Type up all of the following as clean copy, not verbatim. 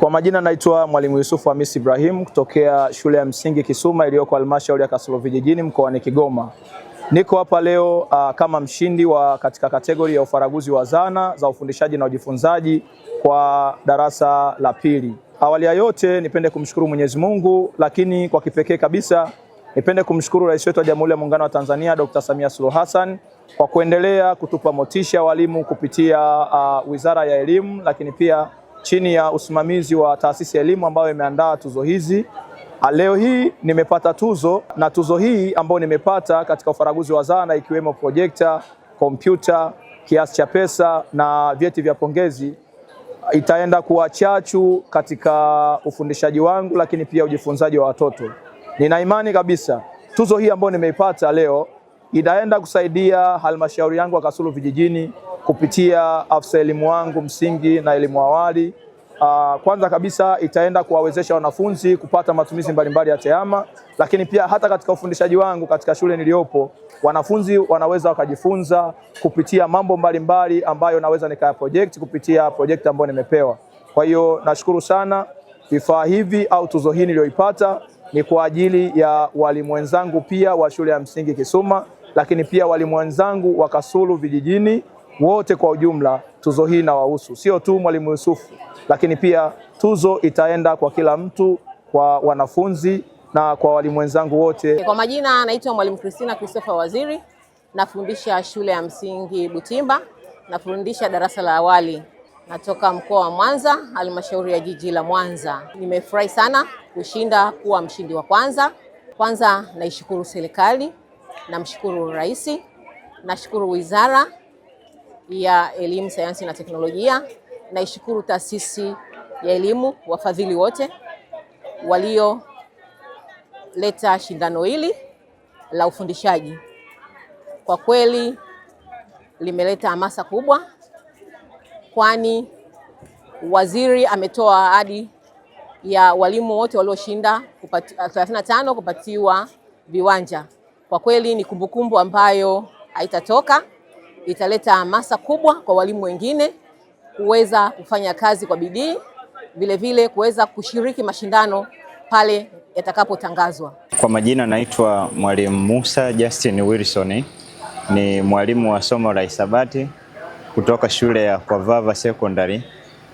Kwa majina naitwa Mwalimu Yusufu Hamisi Ibrahim kutokea shule ya msingi Kisuma iliyoko halmashauri ya Kasulu Vijijini mkoani Kigoma. Niko hapa leo kama mshindi wa katika kategori ya ufaraguzi wa zana za ufundishaji na ujifunzaji kwa darasa la pili. Awali ya yote nipende kumshukuru Mwenyezi Mungu, lakini kwa kipekee kabisa nipende kumshukuru Rais wetu wa Jamhuri ya Muungano wa Tanzania Dr. Samia Suluhu Hassan kwa kuendelea kutupa motisha walimu kupitia Wizara ya Elimu, lakini pia chini ya usimamizi wa taasisi ya elimu ambayo imeandaa tuzo hizi. Leo hii nimepata tuzo, na tuzo hii ambayo nimepata katika ufaraguzi wa zana ikiwemo projekta, kompyuta, kiasi cha pesa na vyeti vya pongezi, itaenda kuwa chachu katika ufundishaji wangu, lakini pia ujifunzaji wa watoto. Nina imani kabisa tuzo hii ambayo nimeipata leo itaenda kusaidia halmashauri yangu ya Kasulu Vijijini kupitia afisa elimu wangu msingi na elimu awali. Kwanza kabisa itaenda kuwawezesha wanafunzi kupata matumizi mbalimbali ya tehama, lakini pia hata katika ufundishaji wangu katika shule niliyopo, wanafunzi wanaweza wakajifunza kupitia mambo mbalimbali ambayo naweza nikaya project kupitia project ambayo nimepewa. Kwa hiyo nashukuru sana. Vifaa hivi au tuzo hii niliyoipata ni kwa ajili ya walimu wenzangu pia wa shule ya msingi Kisuma, lakini pia walimu wenzangu wa Kasulu Vijijini wote kwa ujumla. Tuzo hii inawahusu sio tu Mwalimu Yusufu, lakini pia tuzo itaenda kwa kila mtu, kwa wanafunzi na kwa walimu wenzangu wote. Kwa majina naitwa Mwalimu Christina Christopher Waziri, nafundisha shule ya msingi Butimba, nafundisha darasa la awali. Natoka mkoa wa Mwanza, halmashauri ya jiji la Mwanza. Nimefurahi sana kushinda kuwa mshindi wa kwanza. Kwanza naishukuru serikali, namshukuru Rais, nashukuru Wizara ya Elimu, Sayansi na Teknolojia, naishukuru taasisi ya elimu, wafadhili wote walioleta shindano hili la ufundishaji. Kwa kweli limeleta hamasa kubwa, kwani waziri ametoa ahadi ya walimu wote walioshinda 35 kupatiwa viwanja. Kwa kweli ni kumbukumbu ambayo haitatoka, italeta hamasa kubwa kwa walimu wengine kuweza kufanya kazi kwa bidii, vile vile kuweza kushiriki mashindano pale yatakapotangazwa. Kwa majina naitwa Mwalimu Musa Justin Wilson, ni mwalimu wa somo la hisabati kutoka shule ya Kwavava Secondary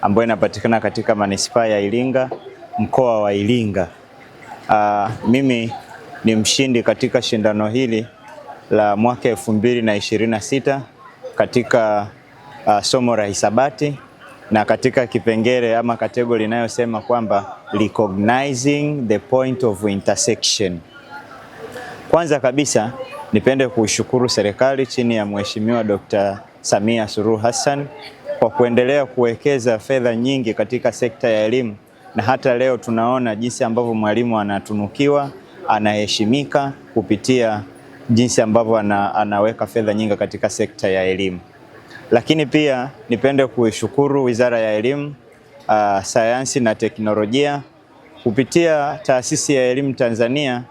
ambayo inapatikana katika manispaa ya Iringa, mkoa wa Iringa. Mimi ni mshindi katika shindano hili la mwaka 2026 katika somo la hisabati, na katika kipengele ama kategori inayosema kwamba recognizing the point of intersection. Kwanza kabisa nipende kushukuru serikali chini ya Mheshimiwa Dr. Samia Suluhu Hassan kwa kuendelea kuwekeza fedha nyingi katika sekta ya elimu, na hata leo tunaona jinsi ambavyo mwalimu anatunukiwa, anaheshimika kupitia jinsi ambavyo anaweka fedha nyingi katika sekta ya elimu. Lakini pia nipende kuishukuru Wizara ya Elimu, Sayansi na Teknolojia kupitia Taasisi ya Elimu Tanzania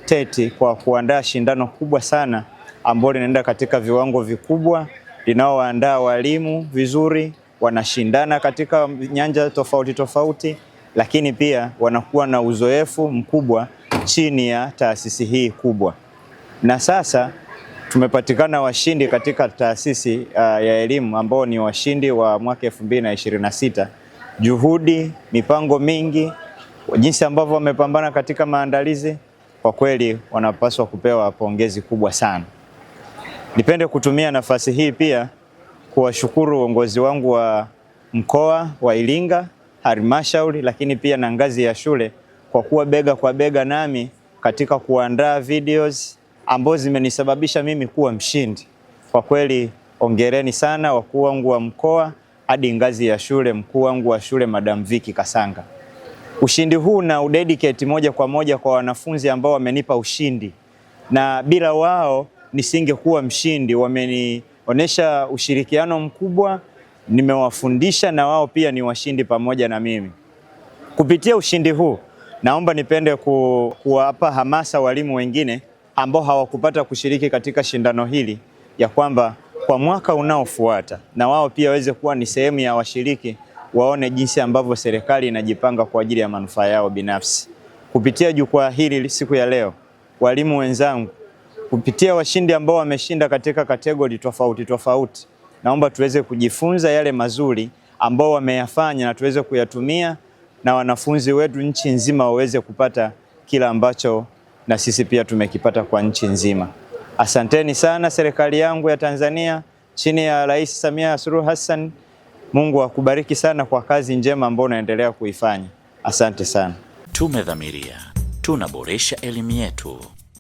TET kwa kuandaa shindano kubwa sana ambalo linaenda katika viwango vikubwa, linaoandaa walimu vizuri, wanashindana katika nyanja tofauti tofauti, lakini pia wanakuwa na uzoefu mkubwa chini ya taasisi hii kubwa. Na sasa tumepatikana washindi katika taasisi ya elimu ambao ni washindi wa mwaka 2026. Juhudi, mipango mingi, jinsi ambavyo wamepambana katika maandalizi, kwa kweli wanapaswa kupewa pongezi kubwa sana. Nipende kutumia nafasi hii pia kuwashukuru uongozi wangu wa mkoa wa Iringa, halmashauri, lakini pia na ngazi ya shule kwa kuwa bega kwa bega nami katika kuandaa videos ambazo zimenisababisha mimi kuwa mshindi. Kwa kweli ongereni sana wakuu wangu wa mkoa hadi ngazi ya shule, mkuu wangu wa shule Madam Vicky Kasanga. Ushindi huu na udedicate moja kwa moja kwa wanafunzi ambao wamenipa ushindi, na bila wao nisingekuwa mshindi. Wamenionyesha ushirikiano mkubwa, nimewafundisha na wao pia ni washindi pamoja na mimi. Kupitia ushindi huu naomba nipende kuwapa hamasa walimu wengine ambao hawakupata kushiriki katika shindano hili, ya kwamba kwa mwaka unaofuata na wao pia waweze kuwa ni sehemu ya washiriki waone jinsi ambavyo serikali inajipanga kwa ajili ya manufaa yao binafsi. Kupitia jukwaa hili siku ya leo, walimu wenzangu, kupitia washindi ambao wameshinda katika kategori tofauti tofauti, naomba tuweze kujifunza yale mazuri ambao wameyafanya na tuweze kuyatumia, na wanafunzi wetu nchi nzima waweze kupata kila ambacho na sisi pia tumekipata kwa nchi nzima. Asanteni sana serikali yangu ya Tanzania chini ya Rais Samia Suluhu Hassan. Mungu akubariki sana kwa kazi njema ambayo unaendelea kuifanya. Asante sana. Tumedhamiria tunaboresha elimu yetu.